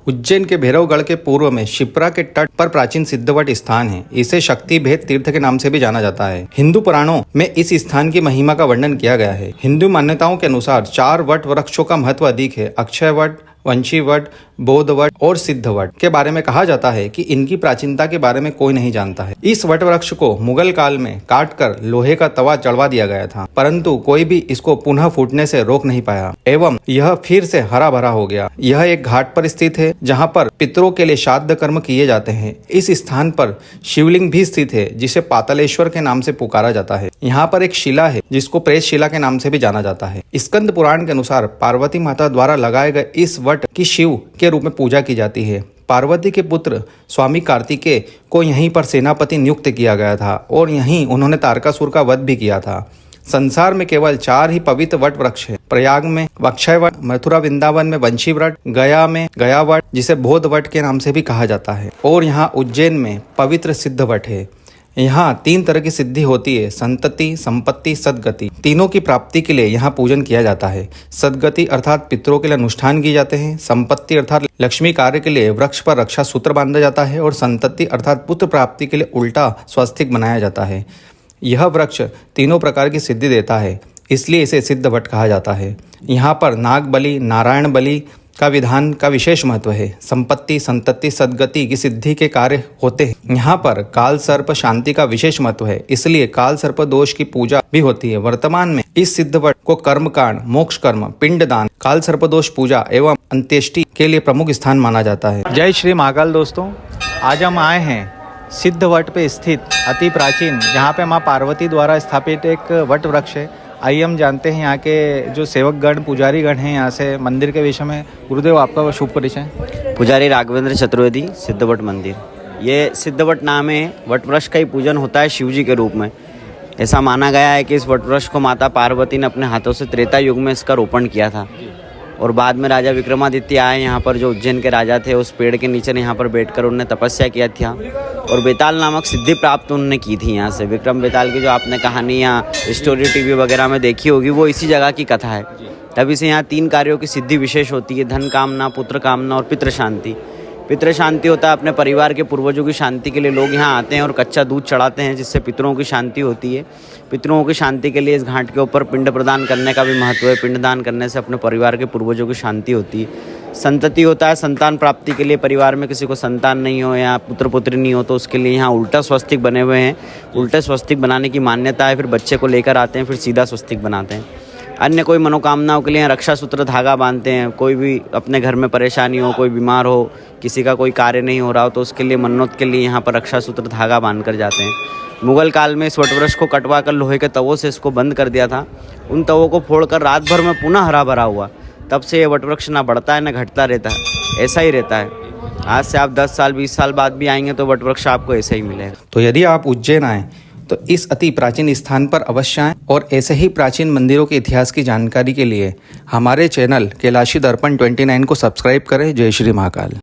उज्जैन के भैरवगढ़ के पूर्व में शिप्रा के तट पर प्राचीन सिद्धवट स्थान है। इसे शक्ति भेद तीर्थ के नाम से भी जाना जाता है। हिंदू पुराणों में इस स्थान की महिमा का वर्णन किया गया है। हिंदू मान्यताओं के अनुसार 4 वट वृक्षों का महत्व अधिक है। अक्षय वट, वंशी वट, बोध वट और सिद्ध वट के बारे में कहा जाता है कि इनकी प्राचीनता के बारे में कोई नहीं जानता है। इस वट वृक्ष को मुगल काल में काटकर लोहे का तवा चढ़वा दिया गया था, परंतु कोई भी इसको पुनः फूटने से रोक नहीं पाया एवं यह फिर से हरा भरा हो गया। यह एक घाट पर स्थित है जहाँ पर पितरों के लिए श्राद्ध कर्म किए जाते हैं। इस स्थान पर शिवलिंग भी स्थित है जिसे पातालेश्वर के नाम से पुकारा जाता है। यहाँ पर एक शिला है जिसको प्रेत शिला के नाम से भी जाना जाता है। स्कंद पुराण के अनुसार पार्वती माता द्वारा लगाए गए इस वट की शिव के रूप में पूजा की जाती है। पार्वती के पुत्र स्वामी कार्तिकेय को यहीं पर सेनापति नियुक्त किया गया था और यहीं उन्होंने तारकासुर का वध भी किया था। संसार में केवल 4 ही पवित्र वट वृक्ष है। प्रयाग में अक्षय वट, मथुरा वृंदावन में वंशी वट, गया में गया वट जिसे बोध वट के नाम से भी कहा जाता है और यहाँ उज्जैन में पवित्र सिद्ध वट है। यहाँ 3 तरह की सिद्धि होती है, संतति, संपत्ति, सदगति। तीनों की प्राप्ति के लिए यहाँ पूजन किया जाता है। सदगति अर्थात पितरों के लिए अनुष्ठान किए जाते हैं। संपत्ति अर्थात लक्ष्मी कार्य के लिए वृक्ष पर रक्षा सूत्र बांधा जाता है और संतति अर्थात पुत्र प्राप्ति के लिए उल्टा स्वस्तिक बनाया जाता है। यह वृक्ष तीनों प्रकार की सिद्धि देता है, इसलिए इसे सिद्ध वट कहा जाता है। यहाँ पर नाग बलि, नारायण बलि का विधान का विशेष महत्व है। संपत्ति, संतति, सदगति की सिद्धि के कार्य होते हैं। यहाँ पर काल सर्प शांति का विशेष महत्व है, इसलिए काल सर्प दोष की पूजा भी होती है। वर्तमान में इस सिद्ध वट को कर्मकांड, मोक्ष कर्म, पिंडदान, काल सर्प दोष पूजा एवं अंत्येष्टि के लिए प्रमुख स्थान माना जाता है। जय श्री महाकाल दोस्तों, आज हम आए हैं सिद्ध वट पे स्थित अति प्राचीन, जहाँ पे माँ पार्वती द्वारा स्थापित एक वट वृक्ष है। आइए हम जानते हैं यहाँ के जो सेवकगण, पुजारी गण हैं यहाँ से मंदिर के विषय में। गुरुदेव, आपका शुभ परिचय। पुजारी राघवेंद्र चतुर्वेदी, सिद्धवट मंदिर। ये सिद्धवट नाम है, वट वृक्ष का ही पूजन होता है शिव जी के रूप में। ऐसा माना गया है कि इस वट वृक्ष को माता पार्वती ने अपने हाथों से त्रेता युग में इसका रोपण किया था और बाद में राजा विक्रमादित्य आए यहाँ पर, जो उज्जैन के राजा थे। उस पेड़ के नीचे यहाँ पर बैठकर उन्होंने तपस्या किया था और बेताल नामक सिद्धि प्राप्त उन्होंने की थी। यहाँ से विक्रम बेताल की जो आपने कहानी या स्टोरी टीवी वगैरह में देखी होगी, वो इसी जगह की कथा है। तभी से यहाँ 3 कार्यों की सिद्धि विशेष होती है: धन कामना, पुत्र कामना और पितृ शांति। पितृ शांति होता है अपने परिवार के पूर्वजों की शांति के लिए लोग यहाँ आते हैं और कच्चा दूध चढ़ाते हैं, जिससे पितरों की शांति होती है। पितरों की शांति के लिए इस घाट के ऊपर पिंड प्रदान करने का भी महत्व है। पिंडदान करने से अपने परिवार के पूर्वजों की शांति होती है। संतति होता है संतान प्राप्ति के लिए, परिवार में किसी को संतान नहीं हो या पुत्र पुत्री नहीं हो तो उसके लिए यहाँ उल्टा स्वस्तिक बने हुए हैं। उल्टे स्वस्तिक बनाने की मान्यता है। फिर बच्चे को लेकर आते हैं, फिर सीधा स्वस्तिक बनाते हैं। अन्य कोई मनोकामनाओं के लिए रक्षा सूत्र धागा बांधते हैं। कोई भी अपने घर में परेशानी हो, कोई बीमार हो, किसी का कोई कार्य नहीं हो रहा हो तो उसके लिए मन्नत के लिए यहाँ पर रक्षा सूत्र धागा बांध कर जाते हैं। मुगल काल में इस वटवृक्ष को कटवा कर लोहे के तवों से इसको बंद कर दिया था। उन तवों को फोड़कर रात भर में पुनः हरा भरा हुआ। तब से ये वटवृक्ष ना बढ़ता है ना घटता रहता है, ऐसा ही रहता है। आज से आप 10 साल 20 साल बाद भी आएंगे तो वटवृक्ष आपको ऐसा ही मिलेगा। तो यदि आप उज्जैन आए तो इस अति प्राचीन स्थान पर अवश्य आएं और ऐसे ही प्राचीन मंदिरों के इतिहास की जानकारी के लिए हमारे चैनल कैलाशी दर्पण 29 को सब्सक्राइब करें। जय श्री महाकाल।